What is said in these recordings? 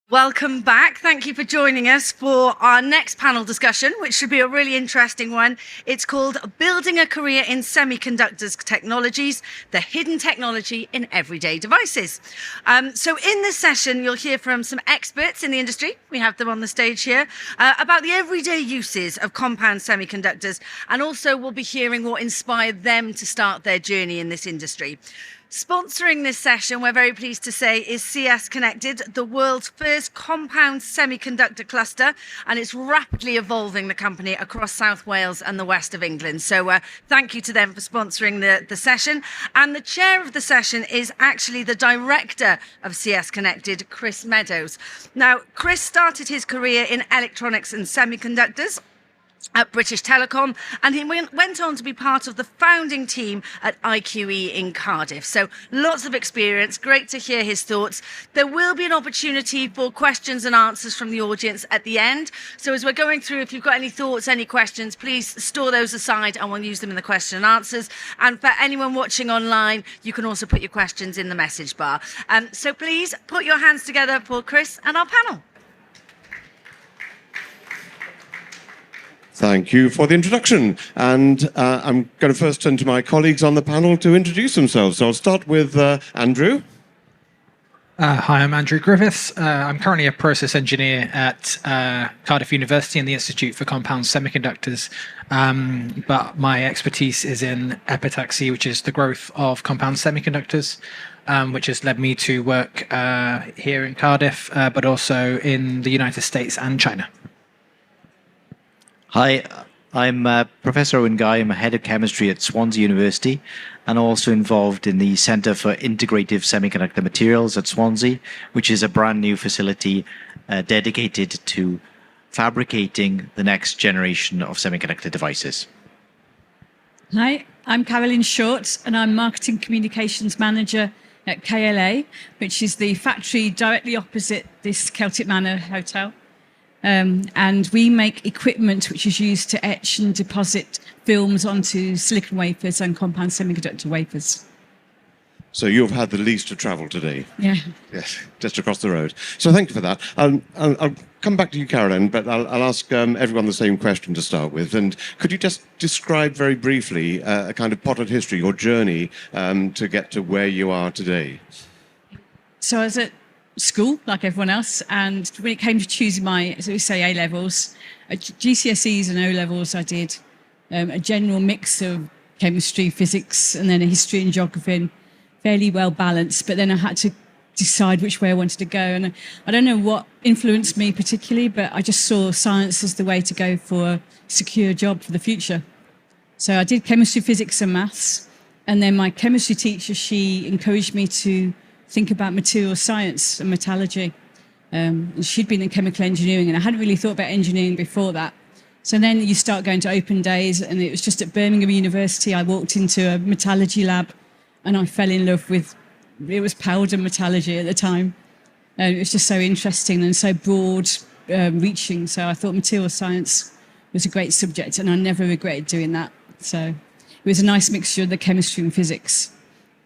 Welcome back. Thank you for joining us for our next panel discussion, which should be a really interesting one. It's called Building a Career in Semiconductors Technologies, the Hidden Technology in Everyday Devices. So in this session, you'll hear from some experts in the industry, we have them on the stage here, about the everyday uses of compound semiconductors, and also we'll be hearing what inspired them to start their journey in this industry. Sponsoring this session, we're very pleased to say, is CSconnected, the world's first compound semiconductor cluster, and it's rapidly evolving the company across South Wales and the west of England. So thank you to them for sponsoring the session. And the chair of the session is actually the director of CSconnected, Chris Meadows. Now, Chris started his career in electronics and semiconductors at British Telecom, and he went on to be part of the founding team at IQE in Cardiff. So lots of experience, great to hear his thoughts. There will be an opportunity for questions and answers from the audience at the end. So as we're going through, if you've got any thoughts, any questions, please store those aside and we'll use them in the question and answers. And for anyone watching online, you can also put your questions in the message bar. So please put your hands together for Chris and our panel. Thank you for the introduction. And I'm going to first turn to my colleagues on the panel to introduce themselves. So I'll start with Andrew. Hi, I'm Andrew Griffiths. I'm currently a process engineer at Cardiff University in the Institute for Compound Semiconductors. But my expertise is in epitaxy, which is the growth of compound semiconductors, which has led me to work here in Cardiff, but also in the United States and China. Hi, I'm Professor Owen. I'm a head of chemistry at Swansea University and also involved in the Centre for Integrative Semiconductor Materials at Swansea, which is a brand new facility dedicated to fabricating the next generation of semiconductor devices. Hi, I'm Carolyn Short and I'm Marketing Communications Manager at KLA, which is the factory directly opposite this Celtic Manor Hotel. And we make equipment which is used to etch and deposit films onto silicon wafers and compound semiconductor wafers. So you've had the least to travel today. Yeah. Yes, just across the road. So thank you for that. I'll come back to you, Carolyn, but I'll ask everyone the same question to start with. And could you just describe very briefly a kind of potted history, your journey to get to where you are today? So I was at school, like everyone else, and when it came to choosing my, as we say, A-levels, GCSEs and O-levels, I did a general mix of chemistry, physics, and then a history and geography, and fairly well balanced. But then I had to decide which way I wanted to go, and I don't know what influenced me particularly, but I just saw science as the way to go for a secure job for the future. So I did chemistry, physics, and maths, and then my chemistry teacher, she encouraged me to think about material science and metallurgy. She'd been in chemical engineering, and I hadn't really thought about engineering before that. So then you start going to open days, and it was just at Birmingham University. I walked into a metallurgy lab, and I fell in love with, it was powder metallurgy at the time. It was just so interesting and so broad reaching. So I thought material science was a great subject, and I never regretted doing that. So it was a nice mixture of the chemistry and physics,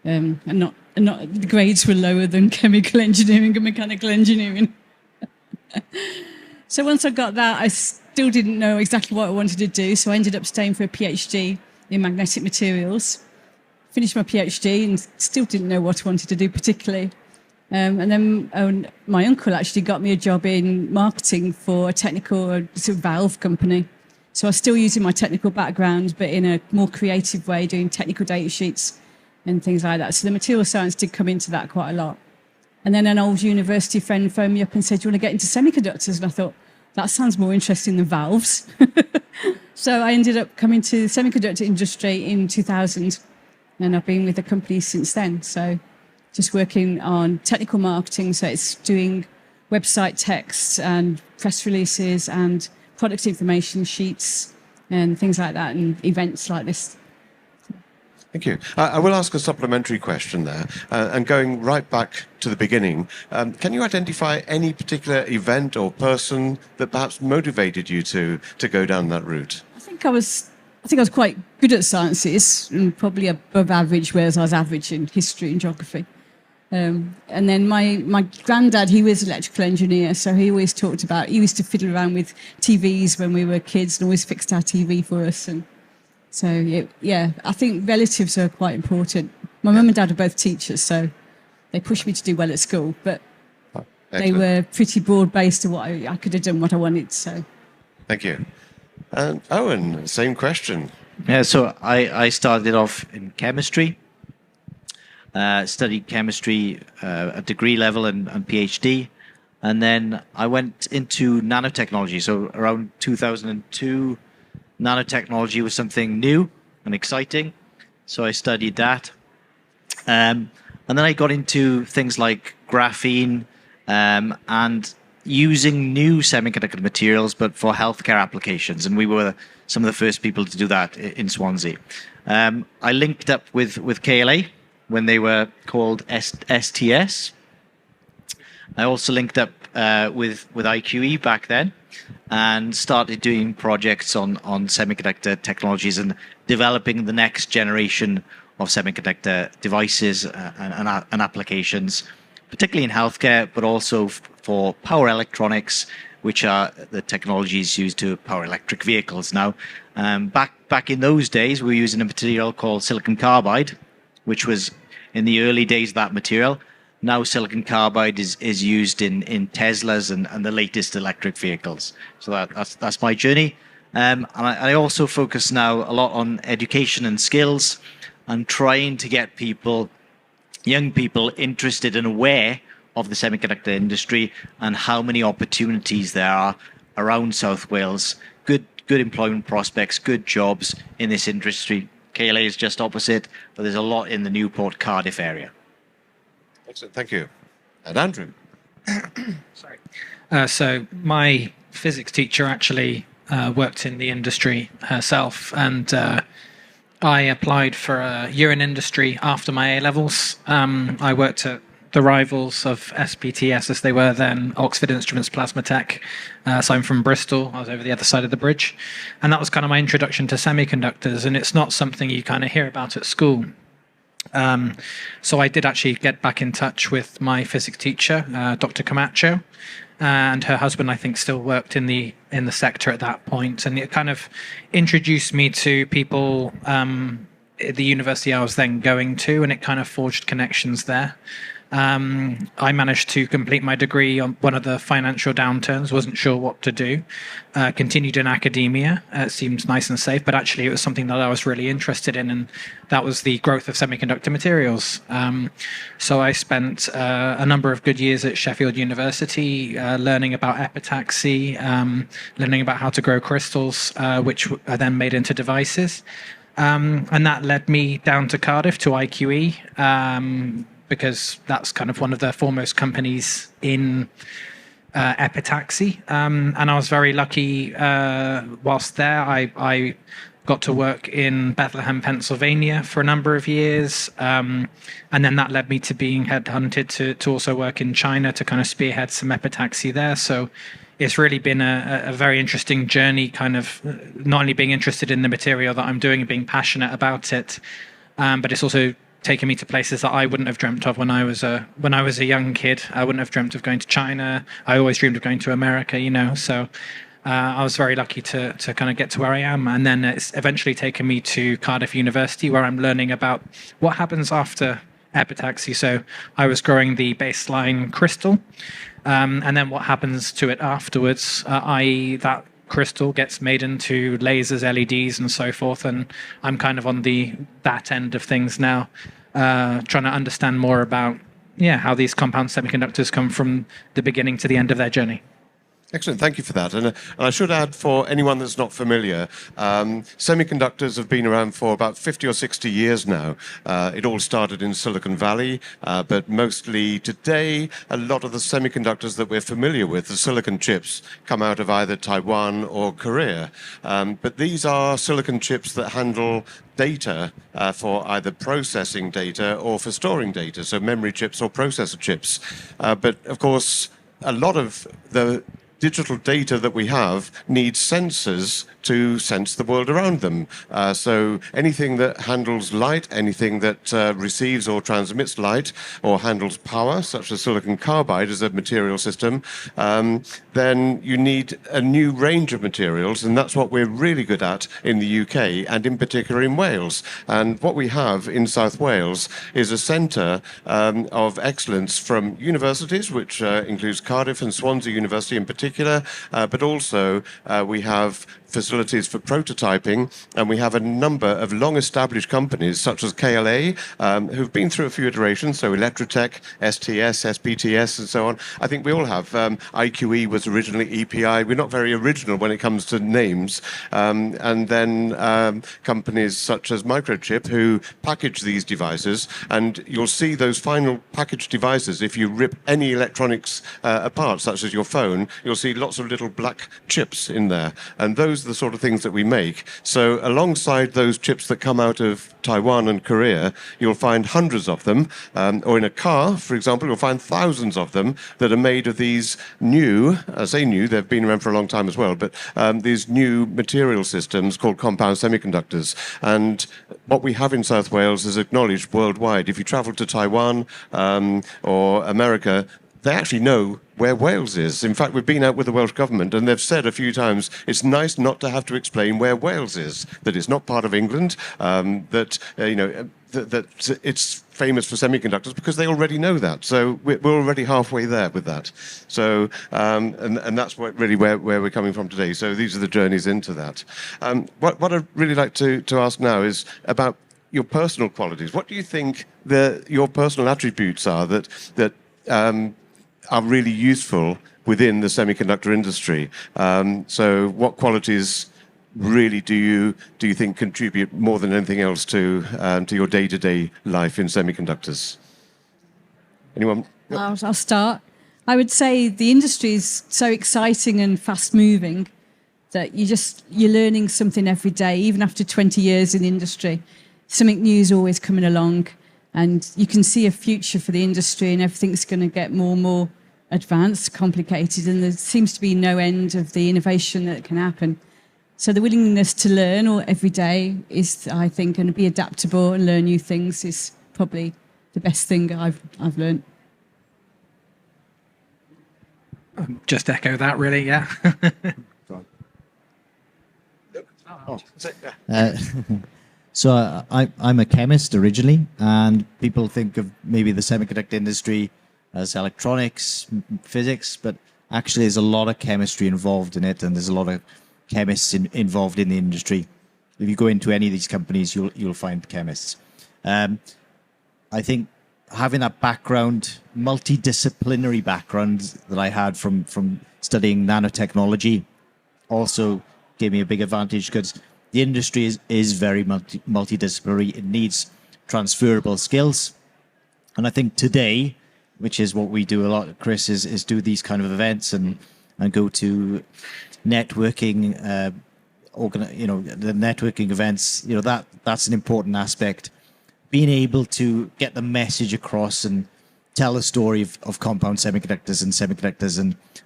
and not the grades were lower than chemical engineering and mechanical engineering. So once I got that, I still didn't know exactly what I wanted to do. So I ended up staying for a PhD in magnetic materials. Finished my PhD and still didn't know what I wanted to do particularly. And then my uncle actually got me a job in marketing for a technical sort of valve company. So I was still using my technical background, but in a more creative way, doing technical data sheets and things like that. So the material science did come into that quite a lot. And then an old university friend phoned me up and said, "Do you want to get into semiconductors?" And I thought, that sounds more interesting than valves. So I ended up coming to the semiconductor industry in 2000, and I've been with the company since then. So just working on technical marketing. So it's doing website texts and press releases and product information sheets and things like that, and events like this. Thank you. I will ask a supplementary question there, and going right back to the beginning, can you identify any particular event or person that perhaps motivated you to go down that route? I think I was I think I was quite good at sciences and probably above average, whereas I was average in history and geography. And then my granddad, he was an electrical engineer, so he always talked about, he used to fiddle around with TVs when we were kids and always fixed our TV for us. And so, yeah, I think relatives are quite important. My mum and dad are both teachers, so they pushed me to do well at school, but they were pretty broad-based to what I could have done what I wanted, so. Thank you. And Owen, same question. Yeah, so I started off in chemistry, studied chemistry at degree level and PhD, and then I went into nanotechnology. So around 2002, nanotechnology was something new and exciting, so I studied that. And then I got into things like graphene and using new semiconductor materials, but for healthcare applications. And we were some of the first people to do that in Swansea. I linked up with KLA when they were called STS. I also linked up with IQE back then and started doing projects on semiconductor technologies and developing the next generation of semiconductor devices and applications, particularly in healthcare, but also for power electronics, which are the technologies used to power electric vehicles now. Back in those days, we were using a material called silicon carbide, which was in the early days of that material. Now silicon carbide is used in Teslas and the latest electric vehicles. So that's my journey. And I also focus now a lot on education and skills and trying to get young people interested and aware of the semiconductor industry and how many opportunities there are around South Wales. Good employment prospects, good jobs in this industry. KLA is just opposite, but there's a lot in the Newport, Cardiff area. Excellent, thank you. And Andrew. Sorry. So my physics teacher actually worked in the industry herself, and I applied for a year in industry after my A-levels. I worked at the rivals of SPTS, as they were then, Oxford Instruments Plasma Tech. So I'm from Bristol. I was over the other side of the bridge. And that was kind of my introduction to semiconductors, and it's not something you kind of hear about at school. So I did actually get back in touch with my physics teacher, Dr. Camacho, and her husband, I think, still worked in the sector at that point, and it kind of introduced me to people at the university I was then going to, and it kind of forged connections there. I managed to complete my degree on one of the financial downturns, wasn't sure what to do. Continued in academia. It seems nice and safe, but actually it was something that I was really interested in, and that was the growth of semiconductor materials. So I spent a number of good years at Sheffield University learning about epitaxy, learning about how to grow crystals, which are then made into devices. And that led me down to Cardiff to IQE, because that's kind of one of the foremost companies in epitaxy. And I was very lucky whilst there. I got to work in Bethlehem, Pennsylvania for a number of years. And then that led me to being headhunted to also work in China to kind of spearhead some epitaxy there. So it's really been a very interesting journey, kind of not only being interested in the material that I'm doing and being passionate about it, but it's also taken me to places that I wouldn't have dreamt of when I was a young kid. I wouldn't have dreamt of going to China. I always dreamed of going to America, So I was very lucky to kind of get to where I am. And then it's eventually taken me to Cardiff University, where I'm learning about what happens after epitaxy. So I was growing the baseline crystal, and then what happens to it afterwards, i.e. that crystal gets made into lasers, LEDs, and so forth. And I'm kind of on that end of things now, trying to understand more about how these compound semiconductors come from the beginning to the end of their journey. Excellent, thank you for that. And I should add, for anyone that's not familiar, semiconductors have been around for about 50 or 60 years now. It all started in Silicon Valley, but mostly today, a lot of the semiconductors that we're familiar with, the silicon chips, come out of either Taiwan or Korea. But these are silicon chips that handle data for either processing data or for storing data, so memory chips or processor chips. But of course, a lot of the digital data that we have needs sensors to sense the world around them. So anything that handles light, anything that receives or transmits light, or handles power, such as silicon carbide as a material system, then you need a new range of materials, and that's what we're really good at in the UK, and in particular in Wales. And what we have in South Wales is a centre of excellence from universities, which includes Cardiff and Swansea University in particular, but also we have facilities for prototyping, and we have a number of long-established companies such as KLA, who've been through a few iterations, so Electrotech, STS, SPTS, and so on. I think we all have. IQE was originally EPI. We're not very original when it comes to names. And then companies such as Microchip, who package these devices, and you'll see those final packaged devices. If you rip any electronics apart, such as your phone, you'll see lots of little black chips in there, and those are the sort of things that we make. So alongside those chips that come out of Taiwan and Korea, you'll find hundreds of them, or in a car, for example, you'll find thousands of them that are made of these new, I say new, they've been around for a long time as well, but these new material systems called compound semiconductors. And what we have in South Wales is acknowledged worldwide. If you travel to Taiwan or America, they actually know where Wales is. In fact, we've been out with the Welsh government, and they've said a few times, it's nice not to have to explain where Wales is, that it's not part of England, that it's famous for semiconductors, because they already know that. So we're already halfway there with that. So, and that's really where we're coming from today. So these are the journeys into that. What I'd really like to ask now is about your personal qualities. What do you think your personal attributes are that are really useful within the semiconductor industry? So what qualities really do you think contribute more than anything else to your day-to-day life in semiconductors? Anyone? I'll start. I would say the industry is so exciting and fast-moving that you're learning something every day, even after 20 years in the industry. Something new is always coming along, and you can see a future for the industry, and everything's going to get more and more advanced, complicated, and there seems to be no end of the innovation that can happen. So the willingness to learn every day is, I think, going to be adaptable and learn new things is probably the best thing I've learned. Just echo that, really, yeah. So I'm a chemist originally, and people think of maybe the semiconductor industry as electronics, physics, but actually there's a lot of chemistry involved in it, and there's a lot of chemists involved in the industry. If you go into any of these companies, you'll find chemists. I think having that background, multidisciplinary background that I had from studying nanotechnology, also gave me a big advantage, because the industry is very multidisciplinary. It needs transferable skills. And I think today, which is what we do a lot, Chris, is do these kind of events and go to networking, the networking events. That's an important aspect. Being able to get the message across and tell the story of compound semiconductors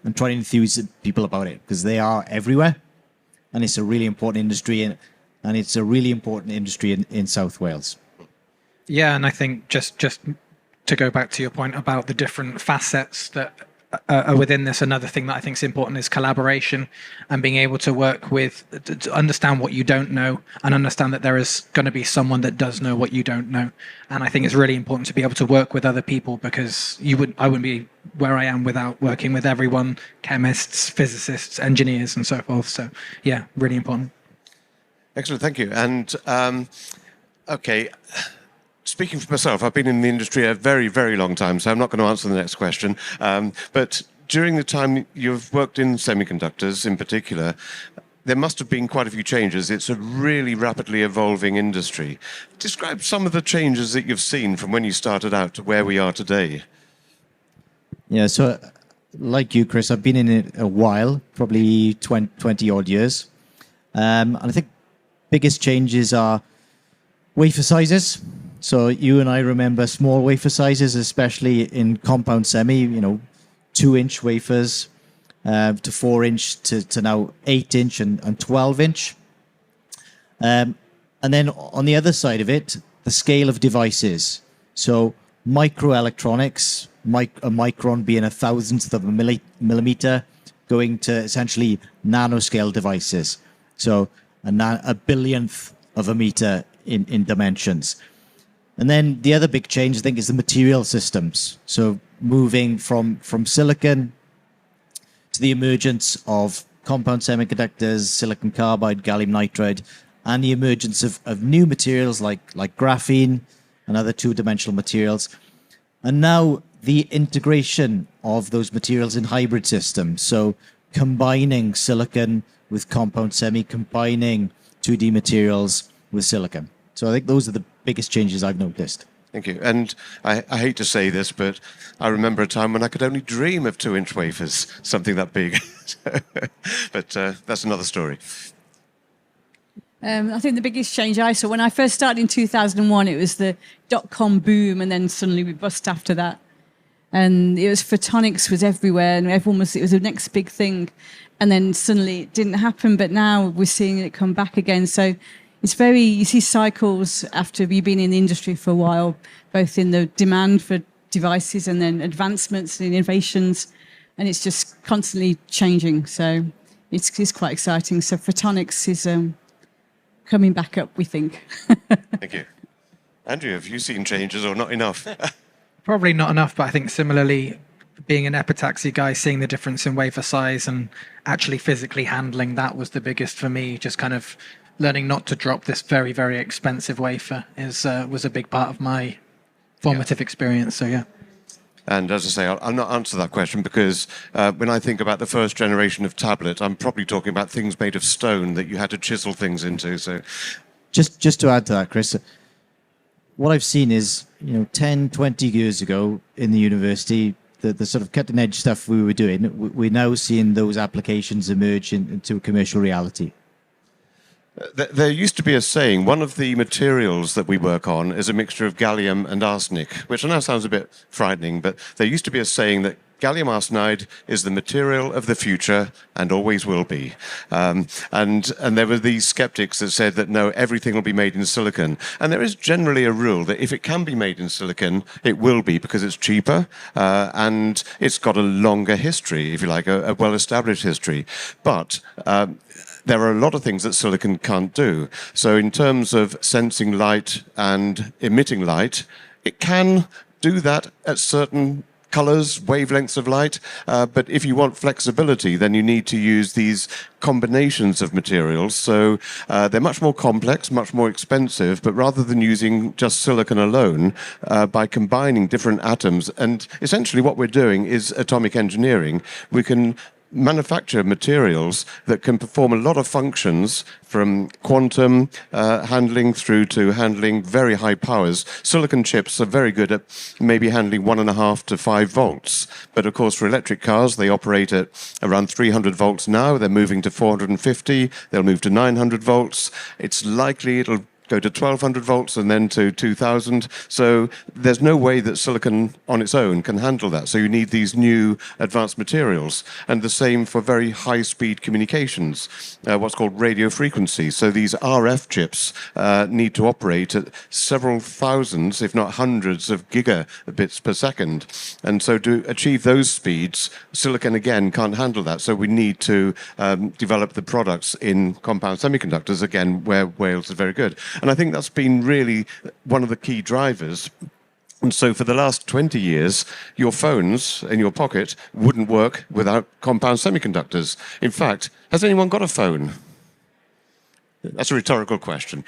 and try to enthuse people about it, because they are everywhere. And it's a really important industry, and it's a really important industry in South Wales. Yeah, and I think just to go back to your point about the different facets that are within this, another thing that I think is important is collaboration, and being able to work with, to understand what you don't know, and understand that there is going to be someone that does know what you don't know. And I think it's really important to be able to work with other people, because I wouldn't be where I am without working with everyone, chemists, physicists, engineers, and so forth. So yeah, really important. Excellent, thank you. And okay, speaking for myself, I've been in the industry a very, very long time, so I'm not going to answer the next question. But during the time you've worked in semiconductors in particular, there must have been quite a few changes. It's a really rapidly evolving industry. Describe some of the changes that you've seen from when you started out to where we are today. Yeah, so like you, Chris, I've been in it a while, probably 20 odd years. And I think biggest changes are wafer sizes. So you and I remember small wafer sizes, especially in compound semi, 2-inch wafers, to 4-inch to now 8-inch and 12-inch. And then on the other side of it, the scale of devices. So microelectronics, a micron being a thousandth of a millimeter, going to essentially nanoscale devices. So a billionth of a meter in dimensions. And then the other big change, I think, is the material systems. So moving from silicon to the emergence of compound semiconductors, silicon carbide, gallium nitride, and the emergence of new materials like graphene and other two-dimensional materials. And now the integration of those materials in hybrid systems. So combining silicon with compound semi, combining 2D materials with silicon. So I think those are the biggest changes I've noticed. Thank you. And I hate to say this, but I remember a time when I could only dream of 2-inch wafers, something that big. But that's another story. I think the biggest change I saw when I first started in 2001, it was the dot-com boom, and then suddenly we bust after that. And it was photonics was everywhere, and it was the next big thing. And then suddenly it didn't happen, but now we're seeing it come back again. So it's you see cycles after you've been in the industry for a while, both in the demand for devices and then advancements and innovations, and it's just constantly changing. So it's quite exciting. So photonics is coming back up, we think. Thank you. Andrew, have you seen changes or not enough? Probably not enough, but I think similarly, being an epitaxy guy, seeing the difference in wafer size and actually physically handling that was the biggest for me. Just kind of learning not to drop this very, very expensive wafer was a big part of my formative experience. So yeah. And as I say, I'll not answer that question because when I think about the first generation of tablet, I'm probably talking about things made of stone that you had to chisel things into. So, just to add to that, Chris, what I've seen is 10, 20 years ago in the university, the sort of cutting edge stuff we were doing, we're now seeing those applications emerge into a commercial reality. There used to be a saying, one of the materials that we work on is a mixture of gallium and arsenic, which I know sounds a bit frightening, but there used to be a saying that gallium arsenide is the material of the future and always will be. And there were these skeptics that said that no, everything will be made in silicon. And there is generally a rule that if it can be made in silicon, it will be because it's cheaper and it's got a longer history, if you like, a well-established history. But there are a lot of things that silicon can't do. So in terms of sensing light and emitting light, it can do that at certain colors, wavelengths of light, but if you want flexibility, then you need to use these combinations of materials. So they're much more complex, much more expensive, but rather than using just silicon alone, by combining different atoms, and essentially what we're doing is atomic engineering, we can manufacture materials that can perform a lot of functions from quantum handling through to handling very high powers. Silicon chips are very good at maybe handling 1.5 to 5 volts. But of course, for electric cars, they operate at around 300 volts now. They're moving to 450. They'll move to 900 volts. It's likely it'll go to 1200 volts and then to 2000. So there's no way that silicon on its own can handle that. So you need these new advanced materials. And the same for very high-speed communications, what's called radio frequency. So these RF chips need to operate at several thousands, if not hundreds of gigabits per second. And so to achieve those speeds, silicon, again, can't handle that. So we need to develop the products in compound semiconductors, again, where Wales is very good. And I think that's been really one of the key drivers. And so for the last 20 years, your phones in your pocket wouldn't work without compound semiconductors. In fact, has anyone got a phone? That's a rhetorical question.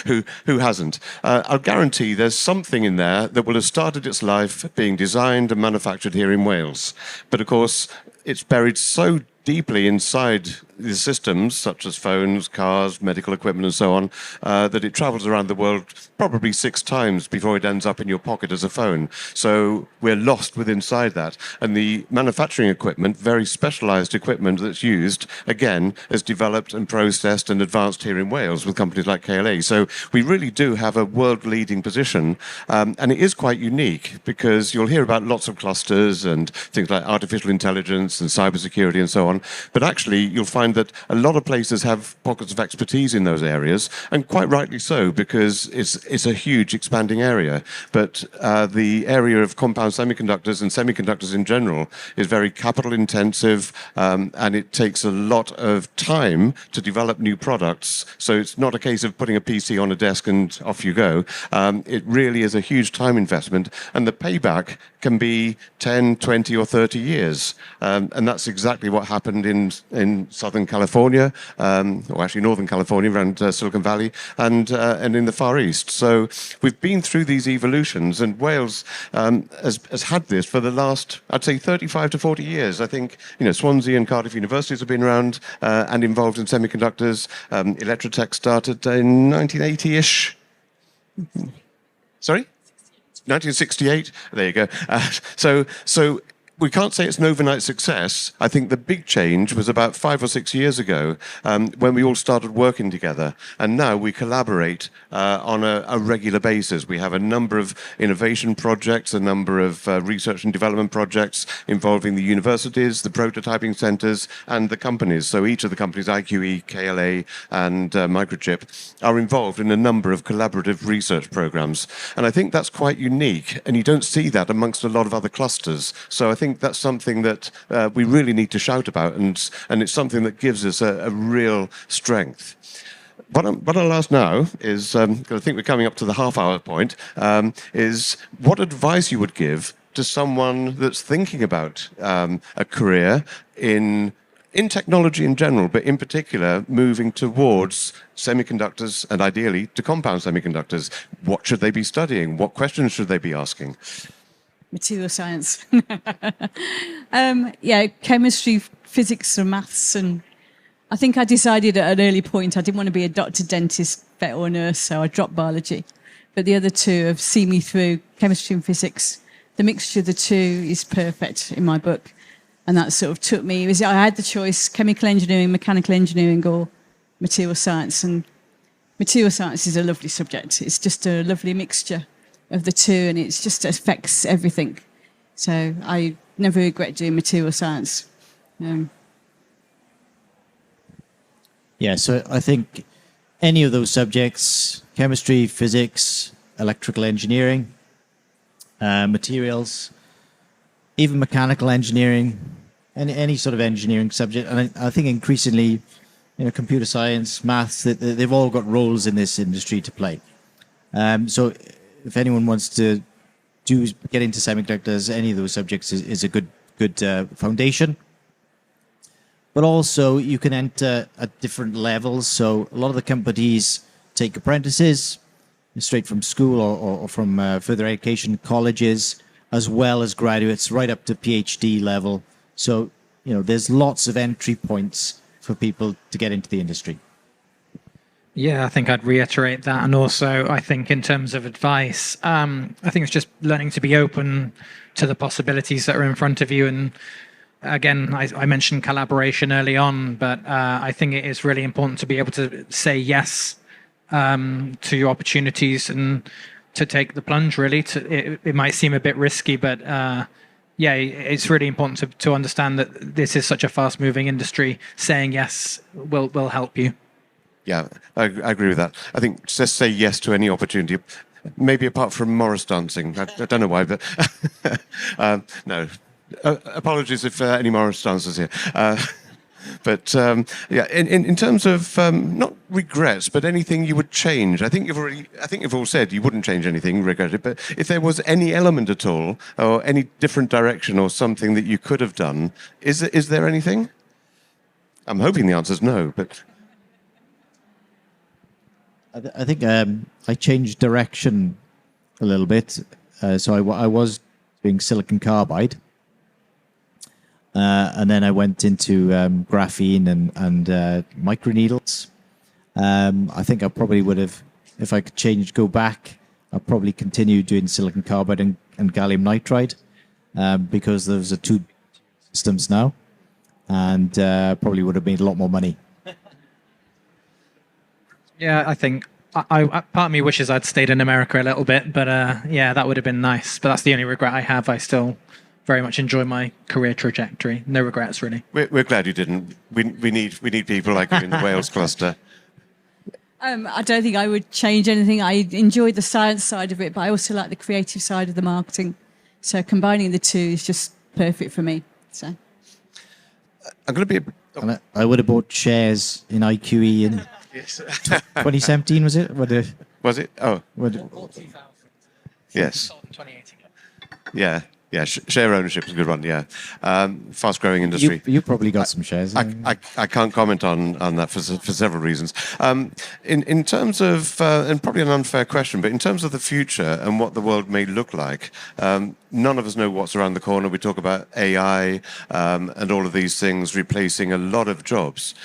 Who hasn't? I'll guarantee there's something in there that will have started its life being designed and manufactured here in Wales. But of course, it's buried so deeply inside the systems, such as phones, cars, medical equipment, and so on, that it travels around the world probably 6 times before it ends up in your pocket as a phone. So we're lost with inside that. And the manufacturing equipment, very specialized equipment that's used, again, is developed and processed and advanced here in Wales with companies like KLA. So we really do have a world-leading position. And it is quite unique because you'll hear about lots of clusters and things like artificial intelligence and cybersecurity and so on. But actually, you'll find that a lot of places have pockets of expertise in those areas, and quite rightly so, because it's a huge expanding area. But the area of compound semiconductors and semiconductors in general is very capital intensive, and it takes a lot of time to develop new products. So it's not a case of putting a PC on a desk and off you go. It really is a huge time investment, and the payback can be 10, 20 or 30 years. And that's exactly what happened in Southern California, or actually Northern California, around Silicon Valley, and in the Far East. So we've been through these evolutions, and Wales has had this for the last, I'd say, 35 to 40 years. I think, Swansea and Cardiff universities have been around and involved in semiconductors. Electrotech started in 1980-ish. Sorry? 1968. There you go. So we can't say it's an overnight success. I think the big change was about 5 or 6 years ago when we all started working together. And now we collaborate on a regular basis. We have a number of innovation projects, a number of research and development projects involving the universities, the prototyping centers, and the companies. So each of the companies, IQE, KLA, and Microchip, are involved in a number of collaborative research programs. And I think that's quite unique. And you don't see that amongst a lot of other clusters. So I think that's something that we really need to shout about, and it's something that gives us a real strength. What I'll ask now is, because I think we're coming up to the half-hour point, is what advice you would give to someone that's thinking about a career in technology in general, but in particular moving towards semiconductors and ideally to compound semiconductors. What should they be studying? What questions should they be asking? Material science. Chemistry, physics, and maths. And I think I decided at an early point I didn't want to be a doctor, dentist, vet, or nurse, so I dropped biology. But the other two have seen me through, chemistry and physics. The mixture of the two is perfect in my book. And that sort of took me, I had the choice, chemical engineering, mechanical engineering, or material science. And material science is a lovely subject. It's just a lovely mixture of the two, and it just affects everything. So I never regret doing material science. So I think any of those subjects, chemistry, physics, electrical engineering, materials, even mechanical engineering, any sort of engineering subject, and I think increasingly, computer science, maths, they've all got roles in this industry to play. So if anyone wants to get into semiconductors, any of those subjects is a good foundation. But also you can enter at different levels. So a lot of the companies take apprentices straight from school or from further education colleges, as well as graduates right up to PhD level. So, there's lots of entry points for people to get into the industry. Yeah, I think I'd reiterate that. And also, I think in terms of advice, I think it's just learning to be open to the possibilities that are in front of you. And again, I mentioned collaboration early on, but I think it is really important to be able to say yes to your opportunities and to take the plunge, really. It might seem a bit risky, but it's really important to understand that this is such a fast-moving industry. Saying yes will help you. Yeah, I agree with that. I think just say yes to any opportunity, maybe apart from Morris dancing. I don't know why, but no. Apologies if any Morris dancers here. In terms of not regrets, but anything you would change. I think you've all said you wouldn't change anything, regretted. But if there was any element at all, or any different direction, or something that you could have done, is there anything? I'm hoping the answer is no, but. I think I changed direction a little bit. So I was doing silicon carbide. And then I went into graphene and microneedles. I think I probably would have, if I could go back, I'd probably continue doing silicon carbide and gallium nitride because those are two systems now, and probably would have made a lot more money. Yeah, I think I part of me wishes I'd stayed in America a little bit, but yeah, that would have been nice. But that's the only regret I have. I still very much enjoy my career trajectory. No regrets, really. We're glad you didn't. We need people like you in the Wales cluster. I don't think I would change anything. I enjoyed the science side of it, but I also like the creative side of the marketing. So combining the two is just perfect for me. So I'm going to be. And I would have bought shares in IQE in 2017, was it? Was it? Oh, What, yes. Yeah. Yeah, share ownership is a good one. Yeah, fast-growing industry. you probably got some shares. I can't comment on that for several reasons. In terms of, and probably an unfair question, but in terms of the future and what the world may look like, none of us know what's around the corner. We talk about AI and all of these things replacing a lot of jobs.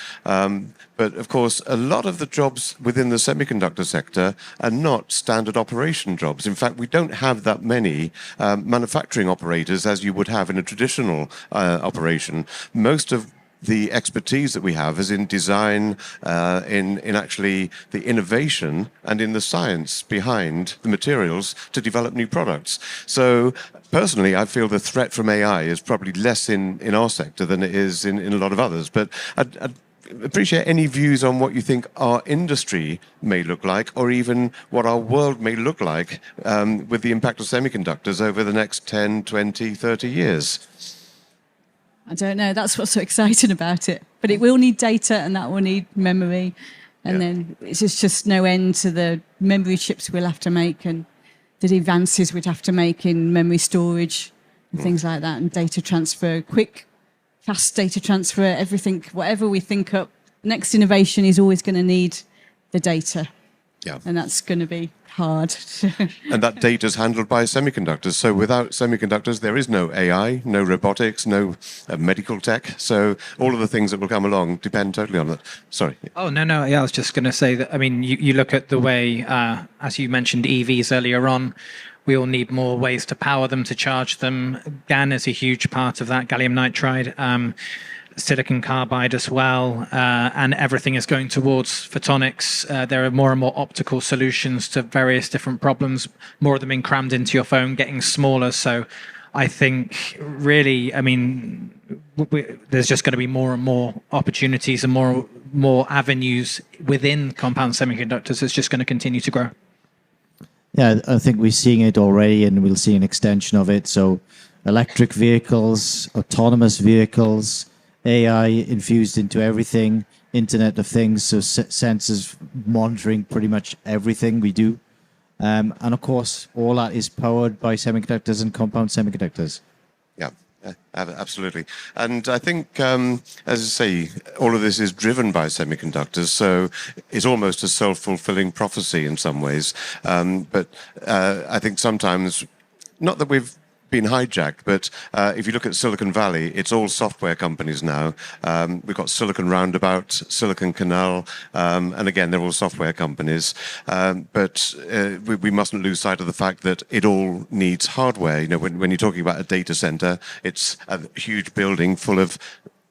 But of course, a lot of the jobs within the semiconductor sector are not standard operation jobs. In fact, we don't have that many manufacturing operators as you would have in a traditional operation. Most of the expertise that we have is in design, in actually the innovation and in the science behind the materials to develop new products. So personally, I feel the threat from AI is probably less in our sector than it is in a lot of others. But I'd appreciate any views on what you think our industry may look like, or even what our world may look like with the impact of semiconductors over the next 10, 20, 30 years. I don't know. That's what's so exciting about it. But it will need data, and that will need memory. And then it's just no end to the memory chips we'll have to make and the advances we'd have to make in memory storage and things like that, and data transfer, quick, fast data transfer, everything, whatever we think up. Next innovation is always going to need the data. Yeah. And that's going to be hard. And that data is handled by semiconductors. So without semiconductors, there is no AI, no robotics, no medical tech. So all of the things that will come along depend totally on that. Sorry. Oh, no. Yeah, I was just going to say that, I mean, you look at the way, as you mentioned, EVs earlier on, we all need more ways to power them, to charge them. GaN is a huge part of that, gallium nitride. Silicon carbide as well, and everything is going towards photonics. There are more and more optical solutions to various different problems, more of them being crammed into your phone, getting smaller. So I think really, I mean, there's just going to be more and more opportunities and more avenues within compound semiconductors. It's just going to continue to grow. Yeah, I think we're seeing it already, and we'll see an extension of it. So electric vehicles, autonomous vehicles, AI infused into everything, Internet of Things, so sensors monitoring pretty much everything we do. And of course, all that is powered by semiconductors and compound semiconductors. Yeah, absolutely. And I think, as I say, all of this is driven by semiconductors, so it's almost a self-fulfilling prophecy in some ways. But I think sometimes, not that we've been hijacked, but if you look at Silicon Valley, it's all software companies now. We've got Silicon Roundabout, Silicon Canal, and again, they're all software companies. But we mustn't lose sight of the fact that it all needs hardware. You know, when you're talking about a data center, it's a huge building full of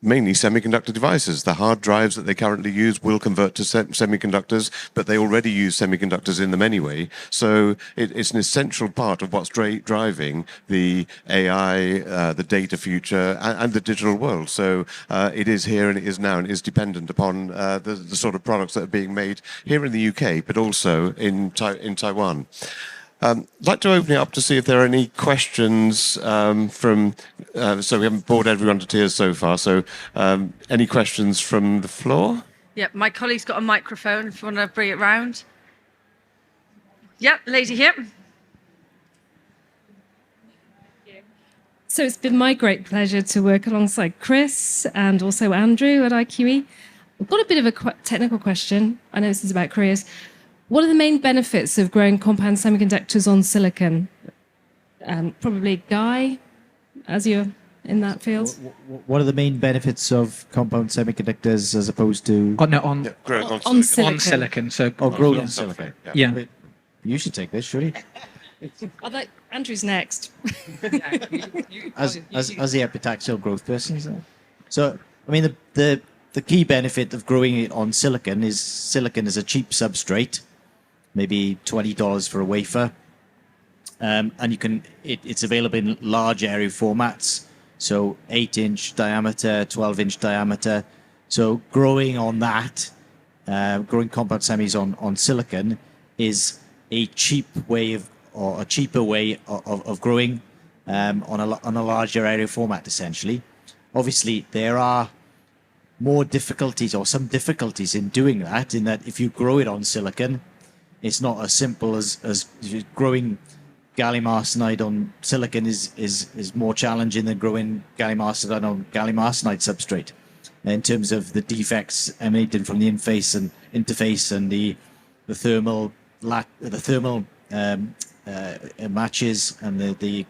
mainly semiconductor devices. The hard drives that they currently use will convert to semiconductors, but they already use semiconductors in them anyway. So it's an essential part of what's driving the AI, the data future, and the digital world. So it is here and it is now, and it is dependent upon the sort of products that are being made here in the UK, but also in Taiwan. I'd like to open it up to see if there are any questions from, so we haven't bored everyone to tears so far, so any questions from the floor? Yep, my colleague's got a microphone if you want to bring it round. Yep, lady here. So it's been my great pleasure to work alongside Chris and also Andrew at IQE. I've got a bit of a technical question. I know this is about careers. What are the main benefits of growing compound semiconductors on silicon? Probably Guy, as your in that field. What are the main benefits of compound semiconductors as opposed to Growing On silicon. on silicon. So growing yeah. on silicon? Yeah. You should take this, surely. Andrew's next. As the epitaxial growth person. So, I mean, the key benefit of growing it on silicon is silicon is a cheap substrate, maybe $20 for a wafer. And it's available in large area formats, so 8-inch diameter, 12-inch diameter. So growing on that, growing compound semis on silicon is a cheaper way of growing on a larger area format, essentially. Obviously, there are more difficulties or some difficulties in doing that, in that if you grow it on silicon, it's not as simple as growing gallium arsenide on silicon is more challenging than growing gallium arsenide on gallium arsenide substrate in terms of the defects emanating from the interface and the thermal matches and the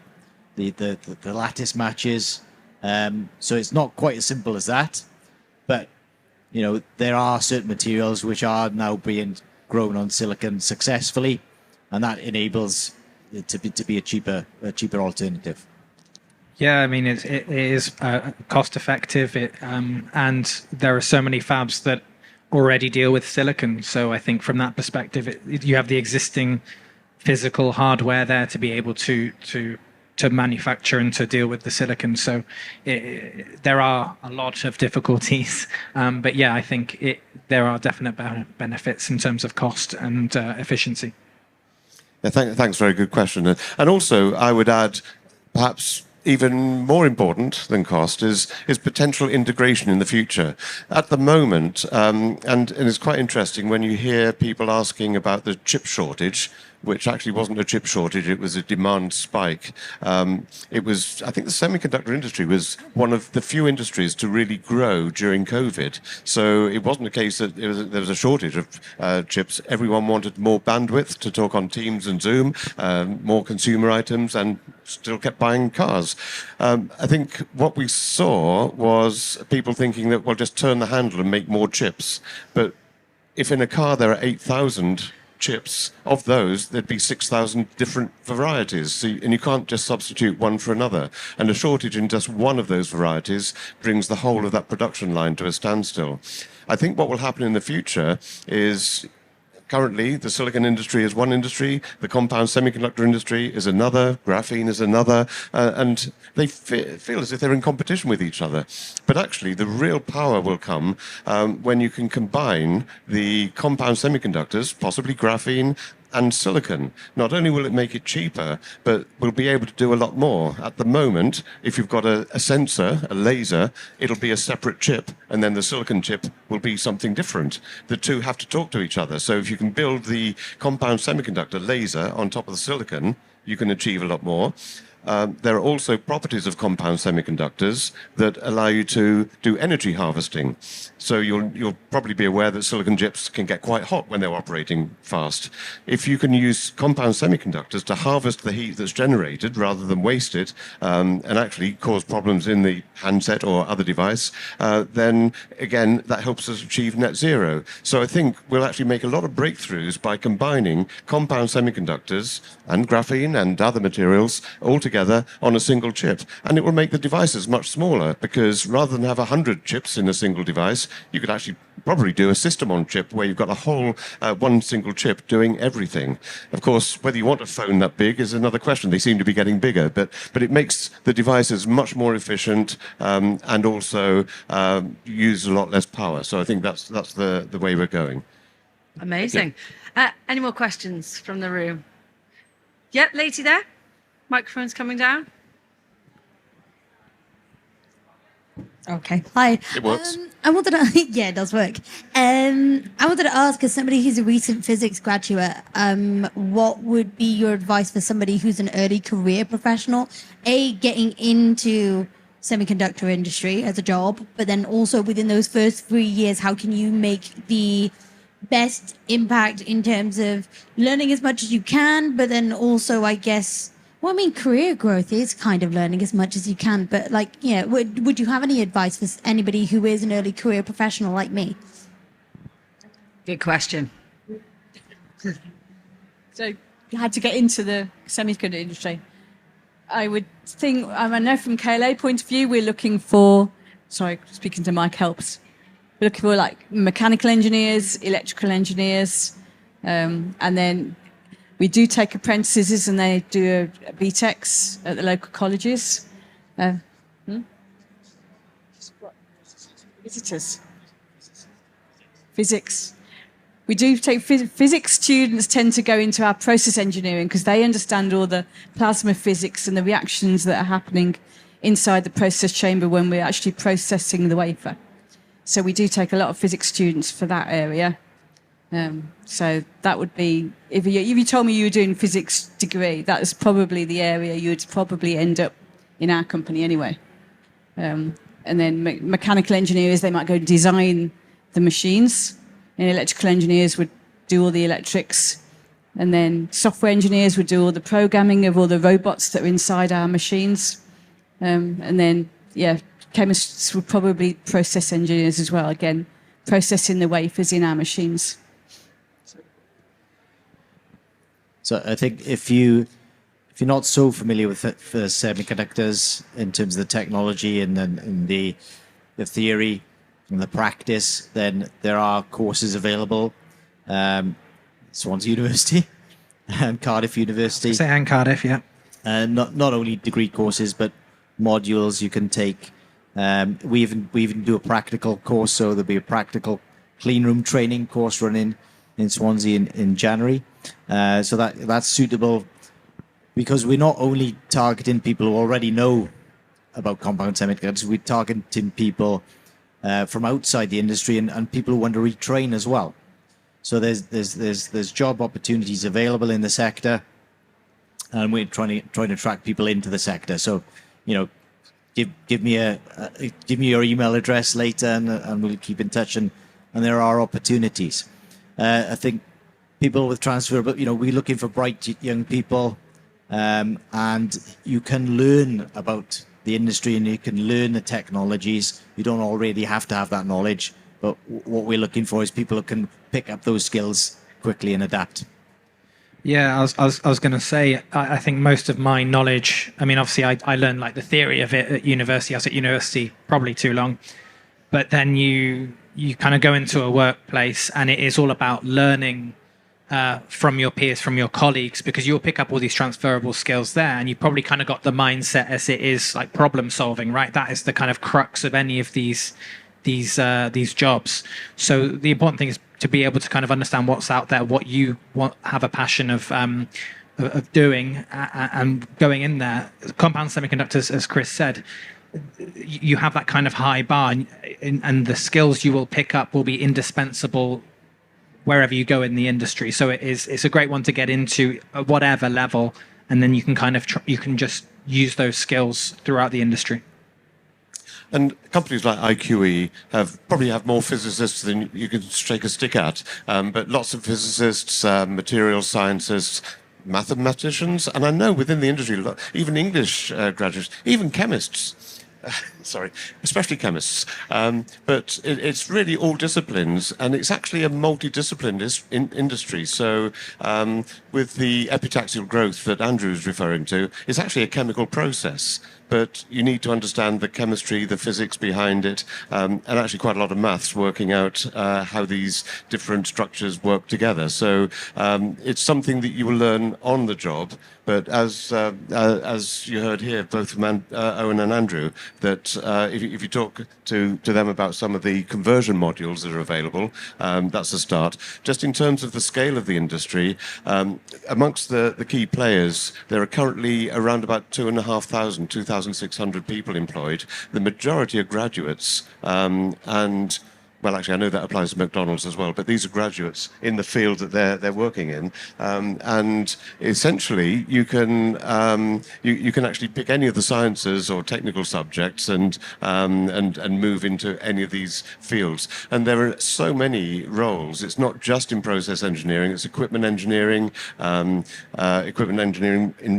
lattice matches. So it's not quite as simple as that, but there are certain materials which are now being grown on silicon successfully, and that enables it to be a cheaper alternative. Yeah, I mean, it is cost effective, and there are so many fabs that already deal with silicon. So I think from that perspective, you have the existing physical hardware there to be able to manufacture and to deal with the silicon. So there are a lot of difficulties, but yeah, I think there are definite benefits in terms of cost and efficiency. Yeah, thanks. Very good question. And also, I would add, perhaps even more important than cost is potential integration in the future. At the moment, and it's quite interesting when you hear people asking about the chip shortage, which actually wasn't a chip shortage, it was a demand spike. It was, I think the semiconductor industry was one of the few industries to really grow during COVID. So it wasn't a case that there was a shortage of chips. Everyone wanted more bandwidth to talk on Teams and Zoom, more consumer items, and still kept buying cars. I think what we saw was people thinking that, well, just turn the handle and make more chips. But if in a car there are 8,000 chips, of those there'd be 6,000 different varieties, so and you can't just substitute one for another, and a shortage in just one of those varieties brings the whole of that production line to a standstill. I think what will happen in the future is, currently, the silicon industry is one industry, the compound semiconductor industry is another, graphene is another, and they feel as if they're in competition with each other. But actually, the real power will come when you can combine the compound semiconductors, possibly graphene, and silicon. Not only will it make it cheaper, but we'll be able to do a lot more. At the moment, if you've got a sensor, a laser, it'll be a separate chip, and then the silicon chip will be something different. The two have to talk to each other. So if you can build the compound semiconductor laser on top of the silicon, you can achieve a lot more. There are also properties of compound semiconductors that allow you to do energy harvesting. So you'll probably be aware that silicon chips can get quite hot when they're operating fast. If you can use compound semiconductors to harvest the heat that's generated rather than waste it, and actually cause problems in the handset or other device, then again, that helps us achieve net zero. So I think we'll actually make a lot of breakthroughs by combining compound semiconductors and graphene and other materials all together on a single chip. And it will make the devices much smaller, because rather than have 100 chips in a single device, you could actually probably do a system on chip where you've got a whole one single chip doing everything. Of course, whether you want a phone that big is another question. They seem to be getting bigger, but it makes the devices much more efficient and also use a lot less power. So I think that's the way we're going. Amazing. Any more questions from the room? Yep, lady there. Microphone's coming down. Okay. Hi. It works. I wanted to, yeah, it does work. I wanted to ask, as somebody who's a recent physics graduate, what would be your advice for somebody who's an early career professional, getting into semiconductor industry as a job, but then also within those first 3 years, how can you make the best impact in terms of learning as much as you can, but then also, I guess, Well, I mean, career growth is kind of learning as much as you can, but like, yeah, would you have any advice for anybody who is an early career professional like me? Good question. So you had to get into the semiconductor industry. I would think, I know from KLA point of view, we're looking for, sorry, speaking to Mike helps. We're looking for like mechanical engineers, electrical engineers, and then we do take apprentices and they do a BTECs at the local colleges. Visitors. Physics. We do take physics students tend to go into our process engineering because they understand all the plasma physics and the reactions that are happening inside the process chamber when we're actually processing the wafer. So we do take a lot of physics students for that area. So that would be, if you told me you were doing physics degree, that is probably the area you'd probably end up in our company anyway. And then mechanical engineers, they might go design the machines. And electrical engineers would do all the electrics. And then software engineers would do all the programming of all the robots that are inside our machines. And then, yeah, chemists would probably process engineers as well. Again, processing the wafers in our machines. So I think if you're not so familiar with semiconductors in terms of the technology and then the theory and the practice, then there are courses available. Swansea University and Cardiff University. And Cardiff, yeah. Not only degree courses, but modules you can take. We even do a practical course, so there'll be a practical clean room training course running in Swansea in January. So that's suitable because we're not only targeting people who already know about compound semiconductors, we're targeting people from outside the industry and people who want to retrain as well. So there's job opportunities available in the sector, and we're trying to attract people into the sector. So, give me your email address later, and we'll keep in touch. And there are opportunities. I think people with transfer, but we're looking for bright young people, and you can learn about the industry and you can learn the technologies. You don't already have to have that knowledge, but what we're looking for is people who can pick up those skills quickly and adapt. Yeah, I was going to say, I think most of my knowledge, I mean, obviously I learned like the theory of it at university. I was at university probably too long, but then you kind of go into a workplace and it is all about learning from your peers, from your colleagues, because you'll pick up all these transferable skills there, and you probably kind of got the mindset as it is like problem solving, right? That is the kind of crux of any of these jobs. So the important thing is to be able to kind of understand what's out there, what you have a passion of doing, and going in there. Compound semiconductors, as Chris said, you have that kind of high bar, and the skills you will pick up will be indispensable wherever you go in the industry. So it's a great one to get into at whatever level, and then you can kind of you can just use those skills throughout the industry. And companies like IQE probably have more physicists than you can shake a stick at, but lots of physicists, material scientists, mathematicians, and I know within the industry, even English graduates, even chemists. Sorry, especially chemists. But it's really all disciplines, and it's actually a multidisciplinary industry. So with the epitaxial growth that Andrew is referring to, it's actually a chemical process. But you need to understand the chemistry, the physics behind it, and actually quite a lot of maths working out how these different structures work together. So it's something that you will learn on the job. But as you heard here, both from Owen and Andrew, that if you talk to them about some of the conversion modules that are available, that's a start. Just in terms of the scale of the industry, amongst the key players, there are currently around about 2,600 people employed. The majority are graduates, and well, actually, I know that applies to McDonald's as well, but these are graduates in the field that they're working in, and essentially you can actually pick any of the sciences or technical subjects and move into any of these fields. And there are so many roles. It's not just in process engineering; it's equipment engineering in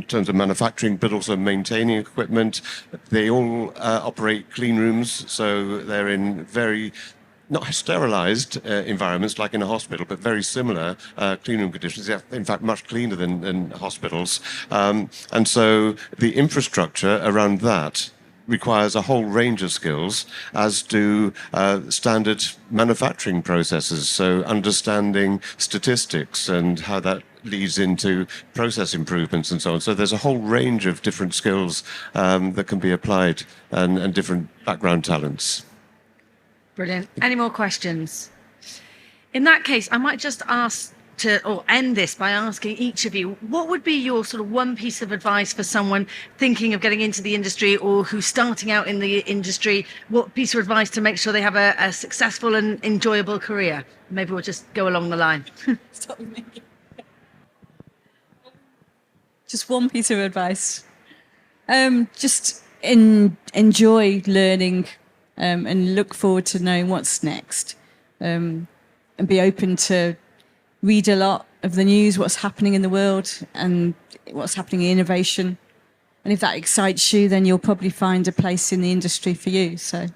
terms of manufacturing, but also maintaining equipment. They all operate clean rooms, so they're in very not sterilized environments like in a hospital, but very similar clean room conditions. In fact, much cleaner than hospitals. And so the infrastructure around that requires a whole range of skills, as do standard manufacturing processes. So understanding statistics and how that leads into process improvements and so on. So there's a whole range of different skills that can be applied and different background talents. Brilliant. Any more questions? In that case, I might just end this by asking each of you, what would be your sort of one piece of advice for someone thinking of getting into the industry or who's starting out in the industry? What piece of advice to make sure they have a successful and enjoyable career? Maybe we'll just go along the line. Start with me. Just one piece of advice. Just enjoy learning. And look forward to knowing what's next, and be open to read a lot of the news, what's happening in the world and what's happening in innovation. And if that excites you, then you'll probably find a place in the industry for you. So,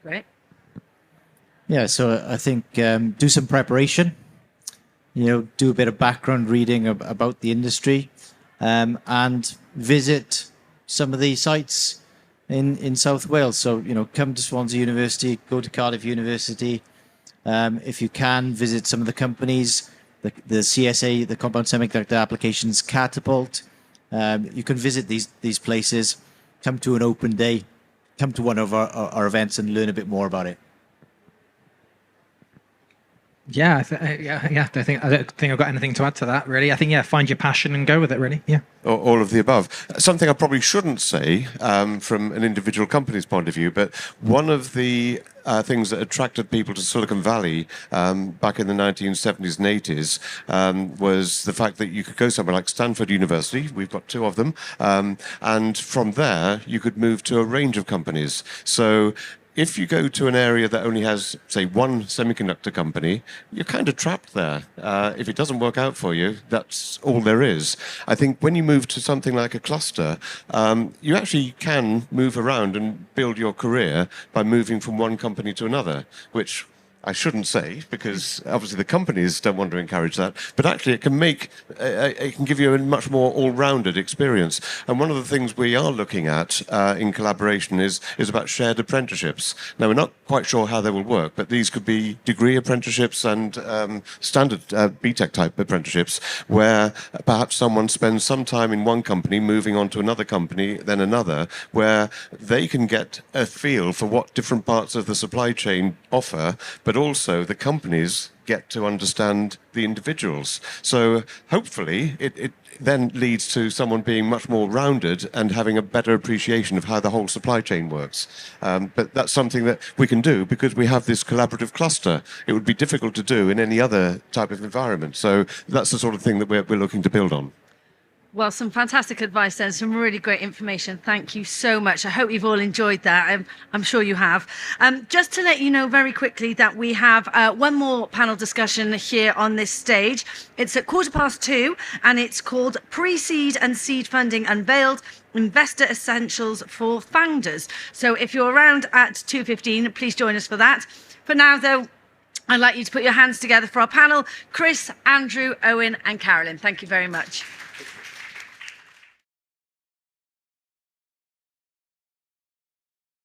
Great. Yeah, so I think do some preparation, do a bit of background reading about the industry, and visit some of the sites in South Wales. So, come to Swansea University, go to Cardiff University. If you can, visit some of the companies, the CSA, the Compound Semiconductor Applications Catapult. You can visit these places, come to an open day, come to one of our events and learn a bit more about it. Yeah, I don't think I've got anything to add to that, really. I think, find your passion and go with it, really. Yeah. All of the above. Something I probably shouldn't say from an individual company's point of view, but one of the things that attracted people to Silicon Valley back in the 1970s and 80s was the fact that you could go somewhere like Stanford University, we've got 2 of them, and from there you could move to a range of companies. So if you go to an area that only has, say, one semiconductor company, you're kind of trapped there. If it doesn't work out for you, that's all there is. I think when you move to something like a cluster, you actually can move around and build your career by moving from one company to another, which I shouldn't say, because obviously the companies don't want to encourage that, but actually it can give you a much more all-rounded experience. And one of the things we are looking at in collaboration is about shared apprenticeships. Now, we're not quite sure how they will work, but these could be degree apprenticeships and standard BTEC type apprenticeships, where perhaps someone spends some time in one company, moving on to another company, then another, where they can get a feel for what different parts of the supply chain offer, but also the companies get to understand the individuals. So hopefully it then leads to someone being much more rounded and having a better appreciation of how the whole supply chain works. But that's something that we can do because we have this collaborative cluster. It would be difficult to do in any other type of environment. So that's the sort of thing that we're looking to build on. Well, some fantastic advice there, some really great information. Thank you so much. I hope you've all enjoyed that. I'm sure you have. Just to let you know very quickly that we have one more panel discussion here on this stage. It's at 2:15 and it's called Pre-Seed and Seed Funding Unveiled, Investor Essentials for Founders. So if you're around at 2:15, please join us for that. For now, though, I'd like you to put your hands together for our panel. Chris, Andrew, Owen and Carolyn. Thank you very much.